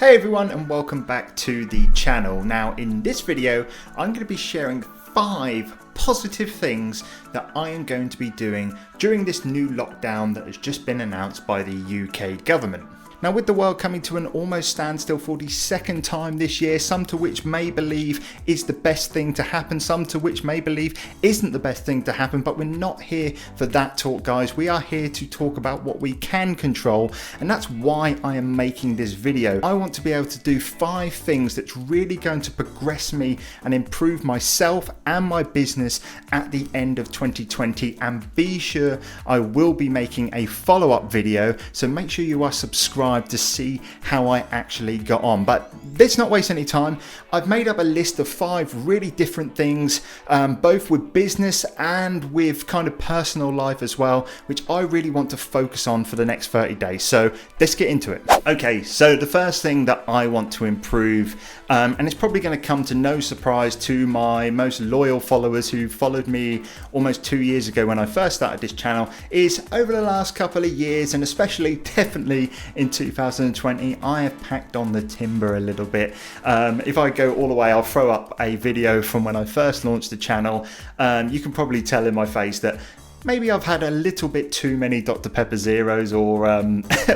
Hey everyone, and welcome back to the channel. Now in this video I'm going to be sharing 5 positive things that I am going to be doing during this new lockdown that has just been announced by the UK government. Now, with the world coming to an almost standstill for the second time this year, some to which may believe is the best thing to happen, some to which may believe isn't the best thing to happen, but we're not here for that talk, guys. We are here to talk about what we can control, and that's why I am making this video. I want to be able to do 5 things that's really going to progress me and improve myself and my business at the end of 2020, and be sure I will be making a follow-up video, so make sure you are subscribed to see how I actually got on. But let's not waste any time. I've made up a list of 5 really different things, both with business and with kind of personal life as well, which I really want to focus on for the next 30 days. So let's get into it. Okay, so the first thing that I want to improve, and it's probably going to come to no surprise to my most loyal followers who followed me almost 2 years ago when I first started this channel, is over the last couple of years, and especially definitely in 2020, I have packed on the timber a little bit. If I go all the way, I'll throw up a video from when I first launched the channel. You can probably tell in my face that maybe I've had a little bit too many Dr. Pepper Zeros or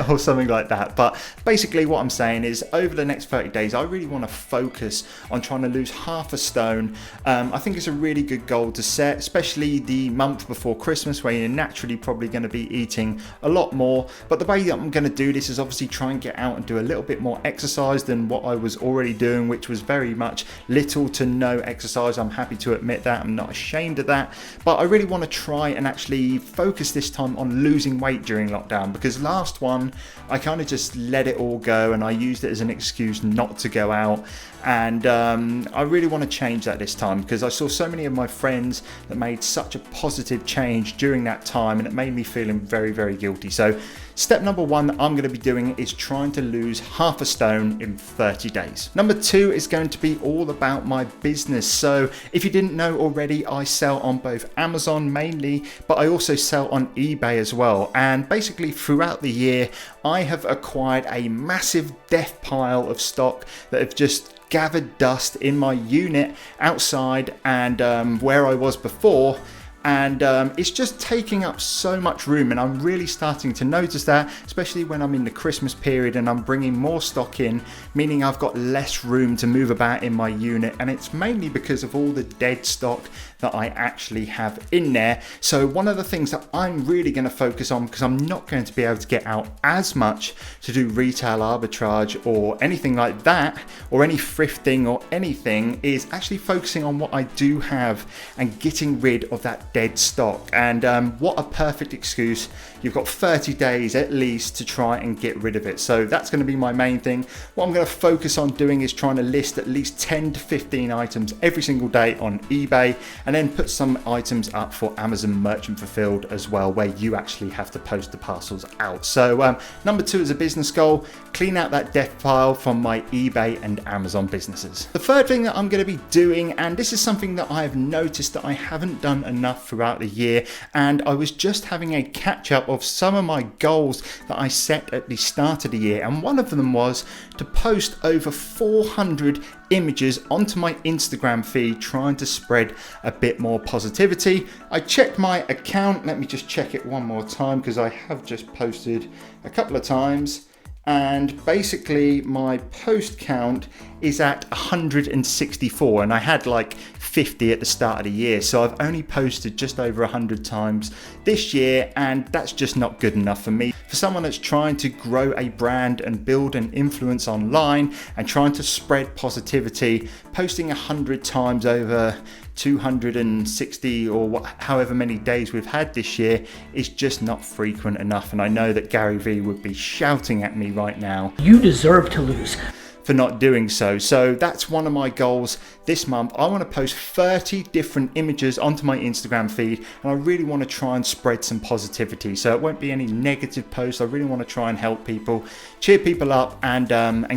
or something like that. But basically what I'm saying is, over the next 30 days, I really want to focus on trying to lose half a stone. I think it's a really good goal to set, especially the month before Christmas, where you're naturally probably going to be eating a lot more. But the way that I'm going to do this is obviously try and get out and do a little bit more exercise than what I was already doing, which was very much little to no exercise. I'm happy to admit that. I'm not ashamed of that. But I really want to try and actually focus this time on losing weight during lockdown, because last one I kind of just let it all go and I used it as an excuse not to go out, and I really want to change that this time, because I saw so many of my friends that made such a positive change during that time, and it made me feeling very, very guilty. So step number 1 that I'm going to be doing is trying to lose half a stone in 30 days. Number 2 is going to be all about my business. So if you didn't know already, I sell on both Amazon mainly, but I also sell on eBay as well. And basically throughout the year, I have acquired a massive death pile of stock that have just gathered dust in my unit outside and where I was before. And it's just taking up so much room, and I'm really starting to notice that, especially when I'm in the Christmas period and I'm bringing more stock in, meaning I've got less room to move about in my unit, and it's mainly because of all the dead stock that I actually have in there. So one of the things that I'm really going to focus on, because I'm not going to be able to get out as much to do retail arbitrage or anything like that, or any thrifting or anything, is actually focusing on what I do have and getting rid of that dead stock. And what a perfect excuse. You've got 30 days at least to try and get rid of it. So that's going to be my main thing. What I'm going to focus on doing is trying to list at least 10 to 15 items every single day on eBay, and then put some items up for Amazon Merchant Fulfilled as well, where you actually have to post the parcels out. So number 2 is a business goal: clean out that death pile from my eBay and Amazon businesses. The third thing that I'm going to be doing, and this is something that I have noticed that I haven't done enough throughout the year, and I was just having a catch up of some of my goals that I set at the start of the year, and one of them was to post over 400 images onto my Instagram feed, trying to spread a bit more positivity. I checked my account, let me just check it one more time, because I have just posted a couple of times, and basically my post count is at 164, and I had like 50 at the start of the year, so I've only posted just over 100 times this year, and that's just not good enough for me. For someone that's trying to grow a brand and build an influence online and trying to spread positivity, posting 100 times over 260 or however many days we've had this year is just not frequent enough. And I know that Gary Vee would be shouting at me right now, "You deserve to lose." for not doing so. So that's one of my goals this month. I want to post 30 different images onto my Instagram feed, and I really want to try and spread some positivity. So it won't be any negative posts. I really want to try and help people, cheer people up, and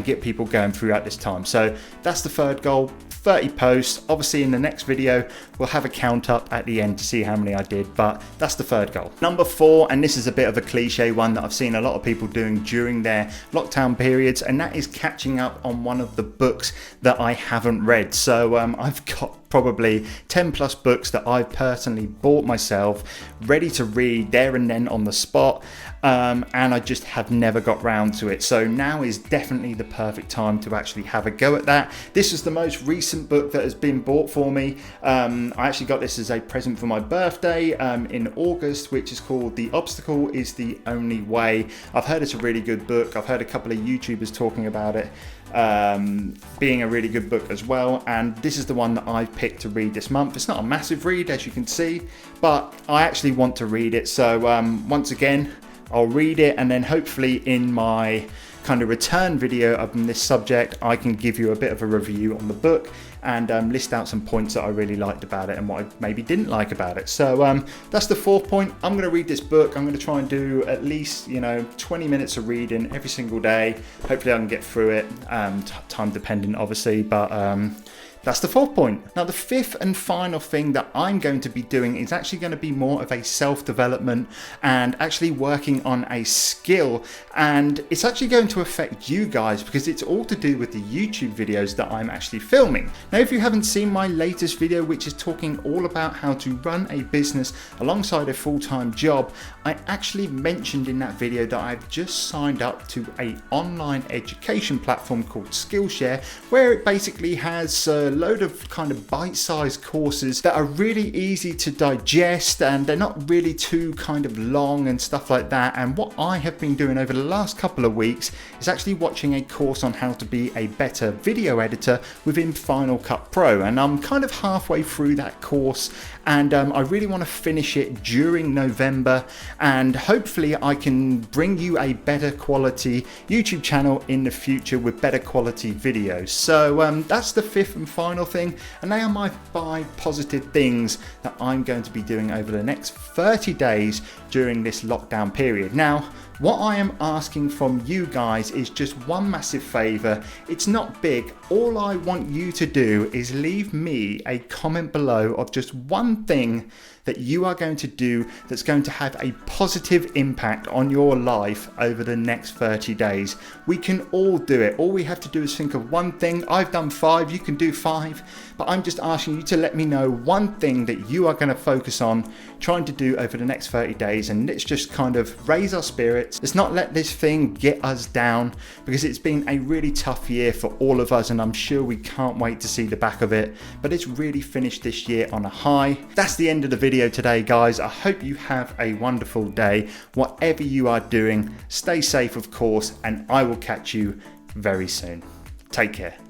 get people going throughout this time. So that's the third goal. 30 posts. Obviously in the next video we'll have a count up at the end to see how many I did, but that's the third goal. Number 4, and this is a bit of a cliche one that I've seen a lot of people doing during their lockdown periods, and that is catching up on one of the books that I haven't read. So I've got probably 10 plus books that I've personally bought myself, ready to read there and then on the spot, and I just have never got round to it. So now is definitely the perfect time to actually have a go at that. This is the most recent book that has been bought for me. I actually got this as a present for my birthday in August, which is called The Obstacle is the Only Way. I've heard it's a really good book. I've heard a couple of YouTubers talking about it being a really good book as well, and this is the one that I've picked to read this month. It's not a massive read, as you can see, but I actually want to read it. So once again, I'll read it, and then hopefully in my kind of return video on this subject I can give you a bit of a review on the book and list out some points that I really liked about it and what I maybe didn't like about it. So that's the 4th point. I'm going to read this book. I'm going to try and do at least 20 minutes of reading every single day. Hopefully I can get through it, time dependent obviously, but that's the 4th point. Now the 5th and final thing that I'm going to be doing is actually going to be more of a self-development and actually working on a skill, and it's actually going to affect you guys because it's all to do with the YouTube videos that I'm actually filming. Now if you haven't seen my latest video, which is talking all about how to run a business alongside a full-time job, I actually mentioned in that video that I've just signed up to an online education platform called Skillshare, where it basically has a load of kind of bite-sized courses that are really easy to digest, and they're not really too kind of long and stuff like that. And what I have been doing over the last couple of weeks is actually watching a course on how to be a better video editor within Final Cut Pro, and I'm kind of halfway through that course, and I really want to finish it during November, and hopefully I can bring you a better quality YouTube channel in the future with better quality videos. So that's the 5th and final thing, and they are my 5 positive things that I'm going to be doing over the next 30 days during this lockdown period. Now what I am asking from you guys is just one massive favor. It's not big. All I want you to do is leave me a comment below of just one thing that you are going to do that's going to have a positive impact on your life over the next 30 days. We can all do it. All we have to do is think of one thing. I've done 5, you can do 5, but I'm just asking you to let me know one thing that you are going to focus on trying to do over the next 30 days, and let's just kind of raise our spirits. Let's not let this thing get us down, because it's been a really tough year for all of us, and I'm sure we can't wait to see the back of it, but it's really finished this year on a high. That's the end of the video today, guys. I hope you have a wonderful day. Whatever you are doing, stay safe of course, and I will catch you very soon. Take care.